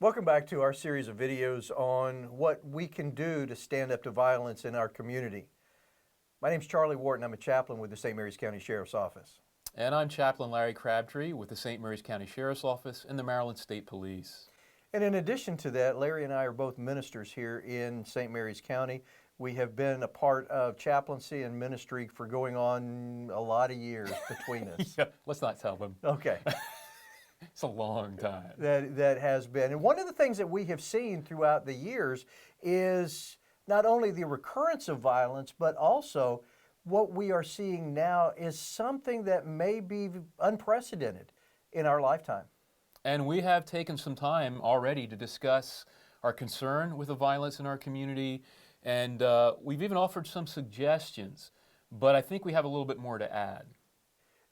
Welcome back to our series of videos on what we can do to stand up to violence in our community. My name is Charlie Wharton. I'm a chaplain with the St. Mary's County Sheriff's Office. And I'm Chaplain Larry Crabtree with the St. Mary's County Sheriff's Office and the Maryland State Police. And in addition to that, Larry and I are both ministers here in St. Mary's County. We have been a part of chaplaincy and ministry for going on a lot of years between us. Yeah, let's not tell them. Okay. It's a long time. That has been. And one of the things that we have seen throughout the years is not only the recurrence of violence, but also what we are seeing now is something that may be unprecedented in our lifetime. And we have taken some time already to discuss our concern with the violence in our community, and we've even offered some suggestions, but I think we have a little bit more to add.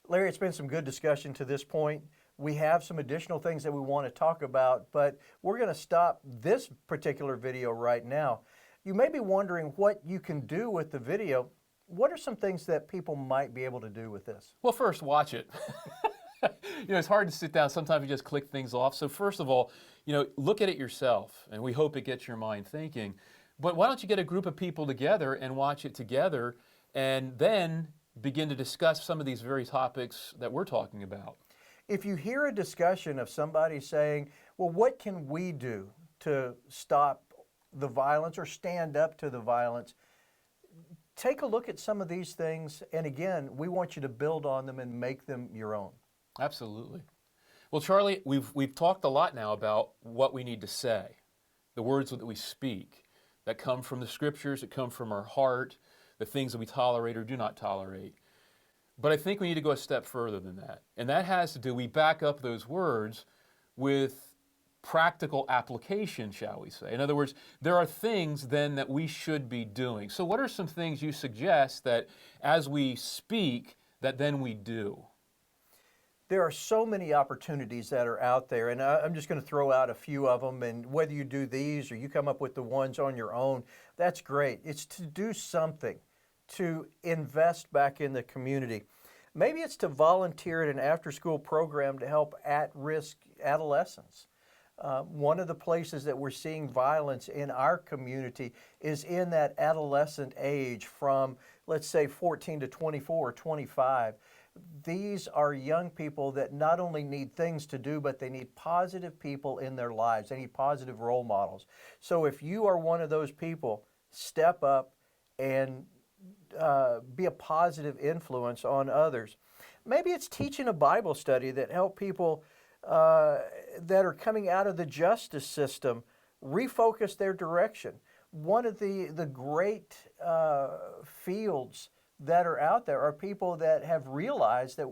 Larry, it's been some good discussion to this point. We have some additional things that we want to talk about, but we're going to stop this particular video right now. You may be wondering what you can do with the video. What are some things that people might be able to do with this? Well, first, watch it. It's hard to sit down. Sometimes you just click things off. So first of all, look at it yourself, and we hope it gets your mind thinking. But why don't you get a group of people together and watch it together, and then begin to discuss some of these very topics that we're talking about. If you hear a discussion of somebody saying, well, what can we do to stop the violence or stand up to the violence? Take a look at some of these things, and again, we want you to build on them and make them your own. Absolutely. Well, Charlie, we've talked a lot now about what we need to say, the words that we speak that come from the scriptures, that come from our heart, the things that we tolerate or do not tolerate. But I think we need to go a step further than that. And that has to do, we back up those words with practical application, shall we say. In other words, there are things then that we should be doing. So what are some things you suggest that as we speak, that then we do? There are so many opportunities that are out there, and I'm just going to throw out a few of them, and whether you do these or you come up with the ones on your own, that's great. It's to do something, to invest back in the community. Maybe it's to volunteer at an after-school program to help at-risk adolescents. One of the places that we're seeing violence in our community is in that adolescent age from, let's say, 14 to 24 or 25. These are young people that not only need things to do, but they need positive people in their lives. They need positive role models. So if you are one of those people, step up and be a positive influence on others. Maybe it's teaching a Bible study that help people that are coming out of the justice system refocus their direction. One of the great fields that are out there are people that have realized that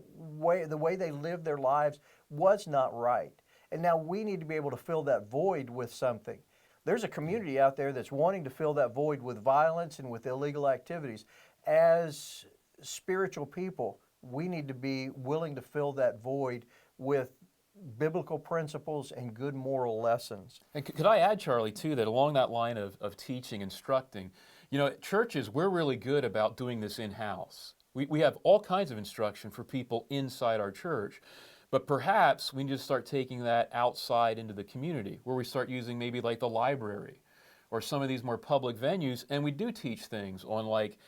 the way they lived their lives was not right. And now we need to be able to fill that void with something. There's a community out there that's wanting to fill that void with violence and with illegal activities. As spiritual people, we need to be willing to fill that void with biblical principles and good moral lessons. And could I add, Charlie, too, that along that line of teaching, instructing, at churches, we're really good about doing this in-house. We have all kinds of instruction for people inside our church, but perhaps we need to start taking that outside into the community, where we start using maybe like the library or some of these more public venues, and we do teach things on like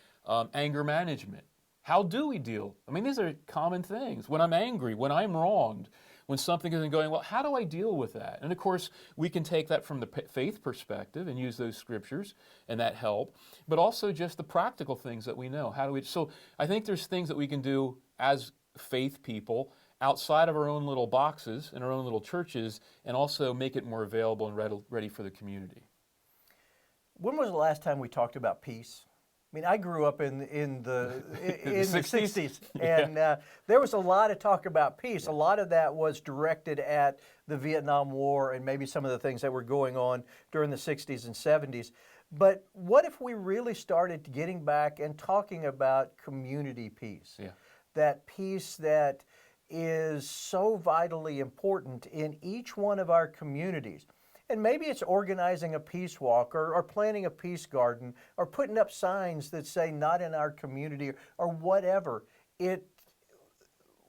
anger management. How do we deal? I mean, these are common things. When I'm angry, when I'm wronged, when something isn't going well, how do I deal with that? And of course, we can take that from the faith perspective and use those scriptures and that help, but also just the practical things that we know. So I think there's things that we can do as faith people outside of our own little boxes in our own little churches, and also make it more available and ready for the community. When was the last time we talked about peace? I mean, I grew up in the 60s, and there was a lot of talk about peace. Yeah. A lot of that was directed at the Vietnam War and maybe some of the things that were going on during the 60s and 70s. But what if we really started getting back and talking about community peace? Yeah. That peace that is so vitally important in each one of our communities. And maybe it's organizing a peace walk or planting a peace garden or putting up signs that say not in our community or whatever.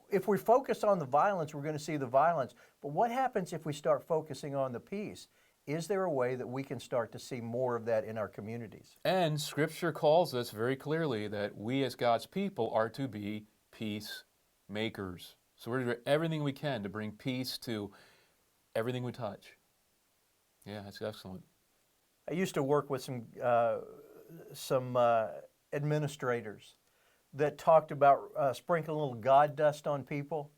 if we focus on the violence, we're going to see the violence. But what happens if we start focusing on the peace? Is there a way that we can start to see more of that in our communities? And Scripture calls us very clearly that we as God's people are to be peacemakers. So we're to do everything we can to bring peace to everything we touch. Yeah, that's excellent. I used to work with some administrators that talked about sprinkling a little God dust on people.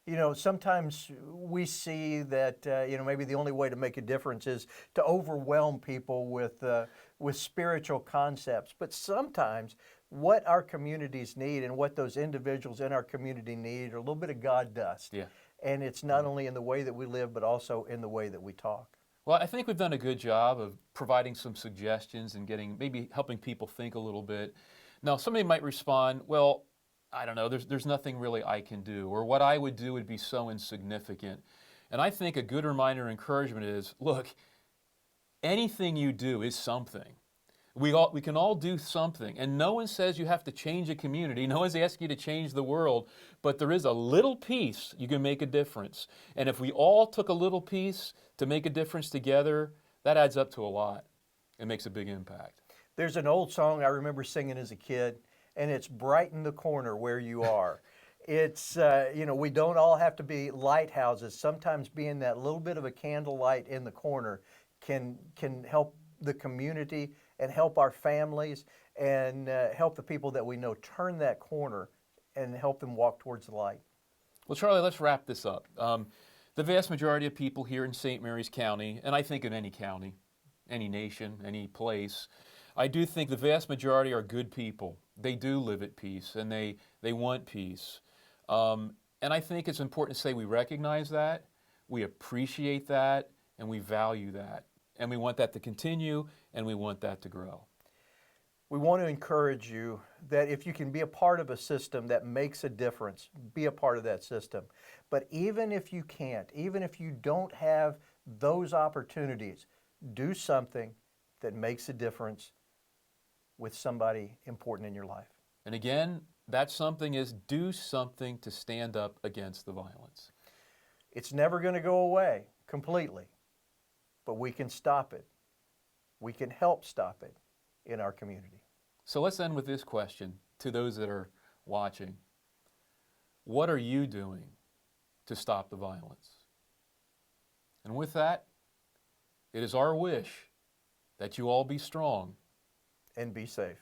You know, sometimes we see that maybe the only way to make a difference is to overwhelm people with spiritual concepts. But sometimes what our communities need and what those individuals in our community need are a little bit of God dust. Yeah. And it's not only in the way that we live, but also in the way that we talk. Well, I think we've done a good job of providing some suggestions and maybe helping people think a little bit. Now, somebody might respond, well, I don't know, there's nothing really I can do, or what I would do would be so insignificant. And I think a good reminder and encouragement is, look, anything you do is something. We can all do something, and no one says you have to change a community. No one's asking you to change the world, but there is a little piece you can make a difference. And if we all took a little piece to make a difference together, that adds up to a lot. It makes a big impact. There's an old song I remember singing as a kid, and it's "Brighten the Corner Where You Are." It's, we don't all have to be lighthouses. Sometimes being that little bit of a candlelight in the corner can help the community and help our families and help the people that we know turn that corner and help them walk towards the light. Well, Charlie, let's wrap this up. The vast majority of people here in St. Mary's County, and I think in any county, any nation, any place, I do think the vast majority are good people. They do live at peace, and they want peace. And I think it's important to say we recognize that, we appreciate that, and we value that. And we want that to continue, and we want that to grow. We want to encourage you that if you can be a part of a system that makes a difference, be a part of that system. But even if you can't, even if you don't have those opportunities, do something that makes a difference with somebody important in your life. And again, that something is do something to stand up against the violence. It's never going to go away completely, but we can stop it. We can help stop it in our community. So let's end with this question to those that are watching. What are you doing to stop the violence? And with that, it is our wish that you all be strong And be safe.